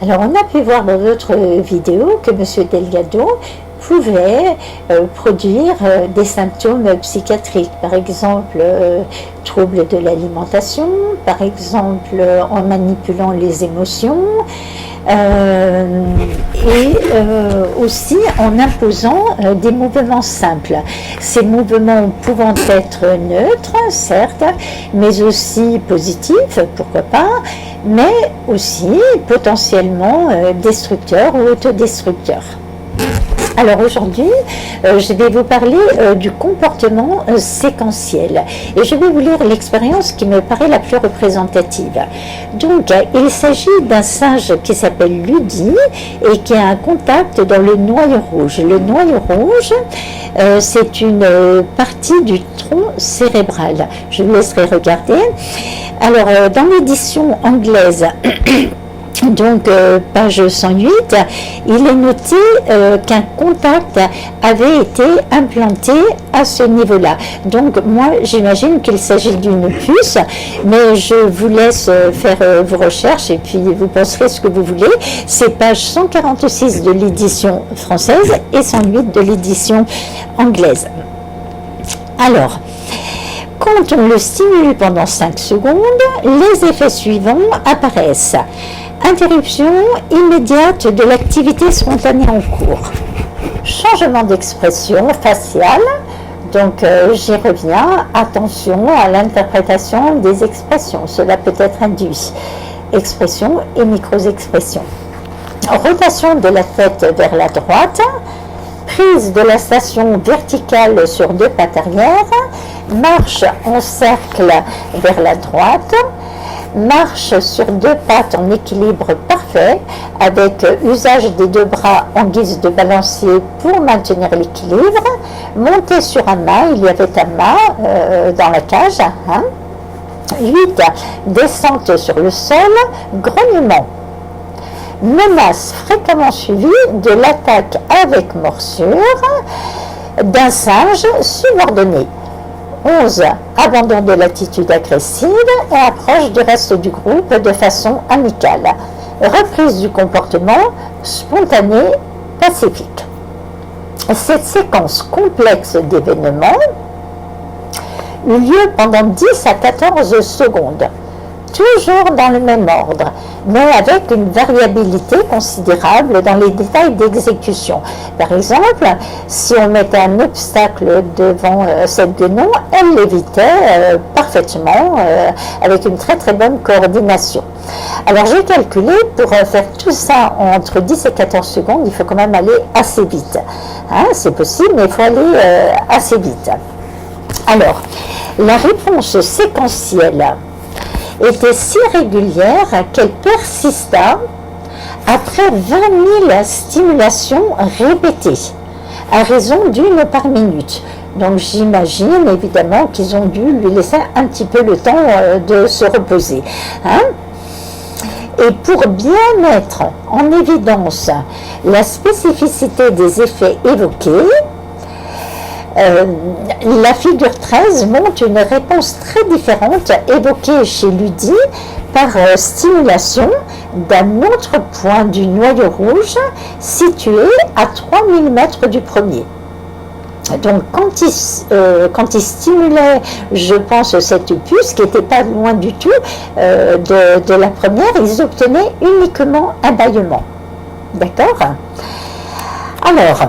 Alors, on a pu voir dans d'autres vidéos que M. Delgado pouvait produire des symptômes psychiatriques, par exemple troubles de l'alimentation, par exemple en manipulant les émotions, et aussi en imposant des mouvements simples. Ces mouvements pouvant être neutres, certes, mais aussi positifs, pourquoi pas, mais aussi potentiellement destructeurs ou autodestructeurs. Alors aujourd'hui, je vais vous parler du comportement séquentiel et je vais vous lire l'expérience qui me paraît la plus représentative. Donc, il s'agit d'un singe qui s'appelle Ludi et qui a un contact dans le noyau rouge. Le noyau rouge, c'est une partie du tronc cérébral. Je vous laisserai regarder. Alors, dans l'édition anglaise, donc, page 108, il est noté qu'un contact avait été implanté à ce niveau-là. Donc, moi, j'imagine qu'il s'agit d'une puce, mais je vous laisse faire vos recherches et puis vous penserez ce que vous voulez. C'est page 146 de l'édition française et 108 de l'édition anglaise. Alors, quand on le stimule pendant 5 secondes, les effets suivants apparaissent. Interruption immédiate de l'activité spontanée en cours. Changement d'expression faciale. Donc, j'y reviens. Attention à l'interprétation des expressions. Cela peut être induit. Expressions et micro-expressions. Rotation de la tête vers la droite. Prise de la station verticale sur 2 pattes arrière. Marche en cercle vers la droite. Marche sur 2 pattes en équilibre parfait avec usage des 2 bras en guise de balancier pour maintenir l'équilibre. Monter sur un mât, il y avait un mât dans la cage. 8. Descente sur le sol, grognement. Menace fréquemment suivie de l'attaque avec morsure d'un singe subordonné. 11. Abandon de l'attitude agressive et approche du reste du groupe de façon amicale. Reprise du comportement spontané pacifique. Cette séquence complexe d'événements eut lieu pendant 10 à 14 secondes, toujours dans le même ordre, mais avec une variabilité considérable dans les détails d'exécution. Par exemple, si on mettait un obstacle devant cette guenon, elle l'évitait parfaitement avec une très très bonne coordination. Alors j'ai calculé, pour faire tout ça entre 10 et 14 secondes, il faut quand même aller assez vite. C'est possible, mais il faut aller assez vite. Alors, la réponse séquentielle était si régulière qu'elle persista après 20 000 stimulations répétées, à raison d'1 par minute. Donc j'imagine évidemment qu'ils ont dû lui laisser un petit peu le temps de se reposer. Et pour bien mettre en évidence la spécificité des effets évoqués, la figure 13 montre une réponse très différente évoquée chez Ludi par stimulation d'un autre point du noyau rouge situé à 3000 mètres du premier. Donc quand il stimulait, je pense, cette puce qui n'était pas loin du tout de la première, ils obtenaient uniquement un bâillement. D'accord? Alors,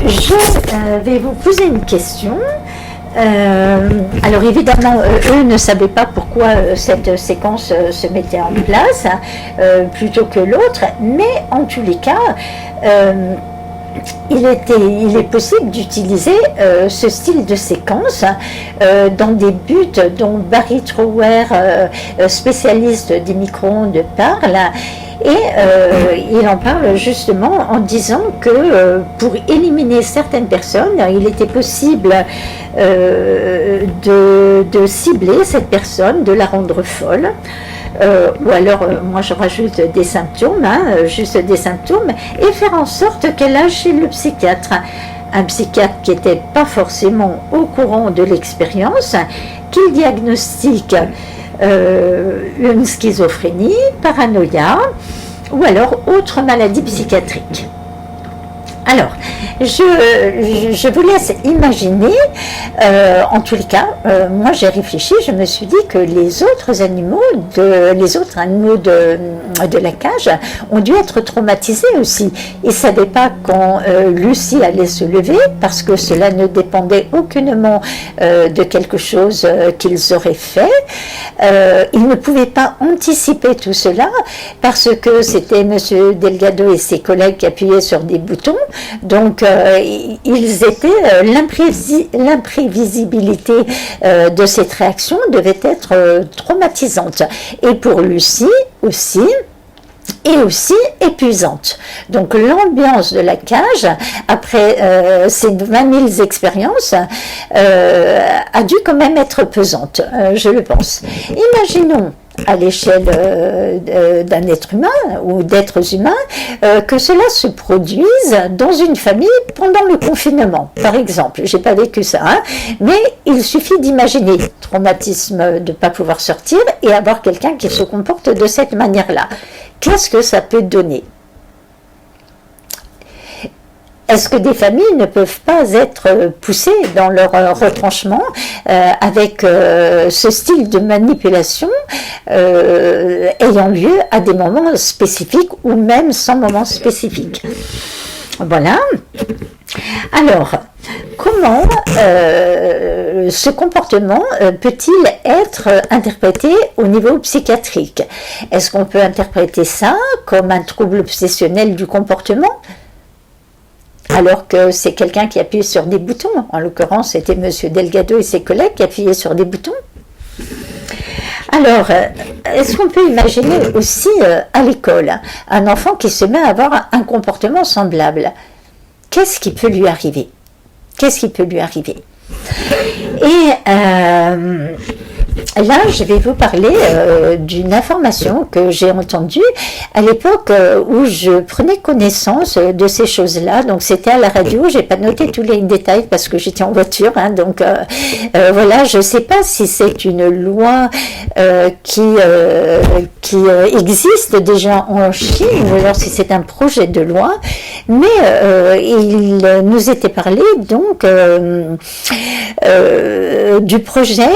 je vais vous poser une question. Alors évidemment, eux ne savaient pas pourquoi cette séquence se mettait en place plutôt que l'autre, mais en tous les cas, il est possible d'utiliser ce style de séquence dans des buts dont Barry Trower, spécialiste des micro-ondes, parle. Et il en parle justement en disant que pour éliminer certaines personnes, il était possible de cibler cette personne, de la rendre folle. Ou alors, moi je rajoute des symptômes, juste des symptômes, et faire en sorte qu'elle aille chez le psychiatre. Un psychiatre qui n'était pas forcément au courant de l'expérience, qu'il diagnostique une schizophrénie, paranoïa, ou alors autre maladie psychiatrique. Alors, je vous laisse imaginer, en tous les cas, moi j'ai réfléchi, je me suis dit que les autres animaux de la cage ont dû être traumatisés aussi. Ils ne savaient pas quand Lucie allait se lever, parce que cela ne dépendait aucunement de quelque chose qu'ils auraient fait. Ils ne pouvaient pas anticiper tout cela, parce que c'était M. Delgado et ses collègues qui appuyaient sur des boutons. Donc, ils étaient l'imprévisibilité de cette réaction devait être traumatisante. Et pour Lucie aussi, et aussi épuisante. Donc l'ambiance de la cage, après ces 20 000 expériences, a dû quand même être pesante, je le pense. Imaginons à l'échelle d'un être humain ou d'êtres humains, que cela se produise dans une famille pendant le confinement, par exemple. J'ai pas vécu ça, hein, mais il suffit d'imaginer traumatisme de ne pas pouvoir sortir et avoir quelqu'un qui se comporte de cette manière-là. Qu'est-ce que ça peut donner ? Est-ce que des familles ne peuvent pas être poussées dans leur retranchement avec ce style de manipulation ayant lieu à des moments spécifiques ou même sans moment spécifique ? Voilà. Alors, comment ce comportement peut-il être interprété au niveau psychiatrique ? Est-ce qu'on peut interpréter ça comme un trouble obsessionnel du comportement ? Alors que c'est quelqu'un qui appuie sur des boutons. En l'occurrence, c'était M. Delgado et ses collègues qui appuyaient sur des boutons. Alors, est-ce qu'on peut imaginer aussi à l'école un enfant qui se met à avoir un comportement semblable ? Qu'est-ce qui peut lui arriver ? Qu'est-ce qui peut lui arriver ? Et là, je vais vous parler d'une information que j'ai entendue à l'époque où je prenais connaissance de ces choses-là. Donc, c'était à la radio. J'ai pas noté tous les détails parce que j'étais en voiture. Hein, donc, voilà, je sais pas si c'est une loi qui existe déjà en Chine ou alors si c'est un projet de loi. Mais il nous était parlé donc du projet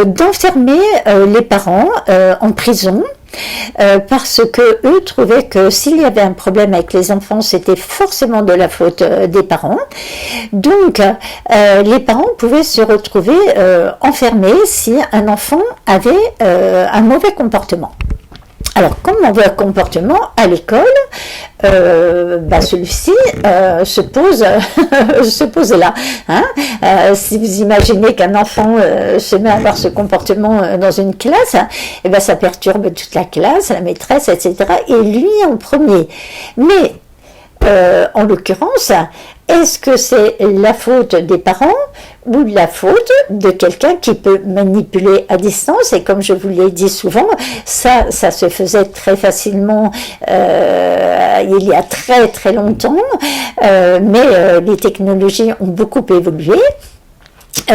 d'enfermer les parents en prison parce que eux trouvaient que s'il y avait un problème avec les enfants, c'était forcément de la faute des parents. Donc, les parents pouvaient se retrouver enfermés si un enfant avait un mauvais comportement. Alors, comme mauvais comportement à l'école, celui-ci se pose là. Hein. Si vous imaginez qu'un enfant se met à avoir ce comportement dans une classe, et ben ça perturbe toute la classe, la maîtresse, etc. Et lui en premier. Mais en l'occurrence, est-ce que c'est la faute des parents ou la faute de quelqu'un qui peut manipuler à distance? Et comme je vous l'ai dit souvent, ça se faisait très facilement il y a très très longtemps, mais les technologies ont beaucoup évolué.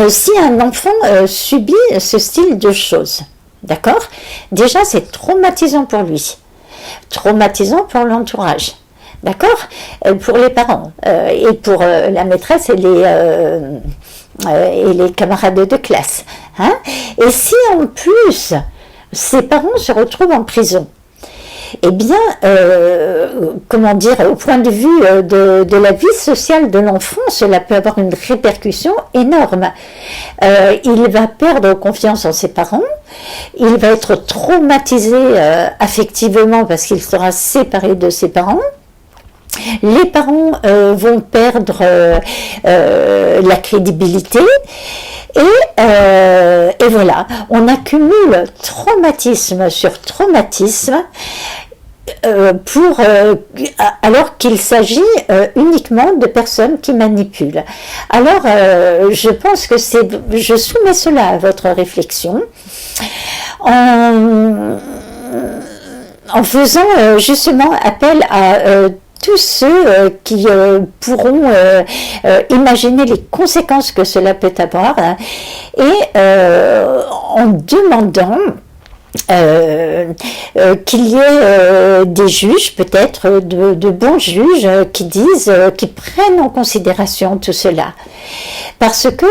Si un enfant subit ce style de choses, d'accord? Déjà, c'est traumatisant pour lui, traumatisant pour l'entourage. D'accord? Pour les parents et pour la maîtresse et les camarades de classe. Hein? Et si en plus, ses parents se retrouvent en prison, eh bien, au point de vue de la vie sociale de l'enfant, cela peut avoir une répercussion énorme. Il va perdre confiance en ses parents, il va être traumatisé affectivement parce qu'il sera séparé de ses parents. Les parents vont perdre la crédibilité et voilà, on accumule traumatisme sur traumatisme alors qu'il s'agit uniquement de personnes qui manipulent. Alors, je pense que je soumets cela à votre réflexion en faisant justement appel à tous ceux qui pourront imaginer les conséquences que cela peut avoir, hein, et en demandant qu'il y ait des juges, peut-être de bons juges, qui disent, qui prennent en considération tout cela. Parce que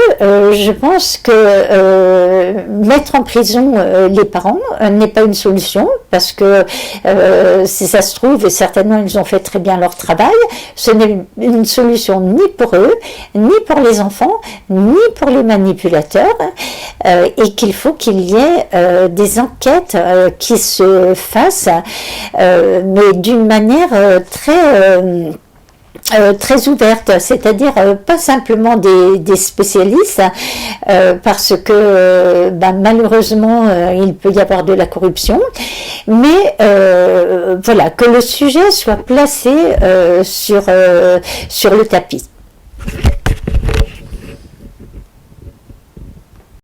je pense que mettre en prison les parents n'est pas une solution, parce que si ça se trouve, et certainement ils ont fait très bien leur travail, ce n'est une solution ni pour eux, ni pour les enfants, ni pour les manipulateurs, et qu'il faut qu'il y ait des enquêtes qui se fassent, mais d'une manière très ouverte, c'est-à-dire pas simplement des spécialistes, parce que malheureusement il peut y avoir de la corruption, mais voilà, que le sujet soit placé sur le tapis.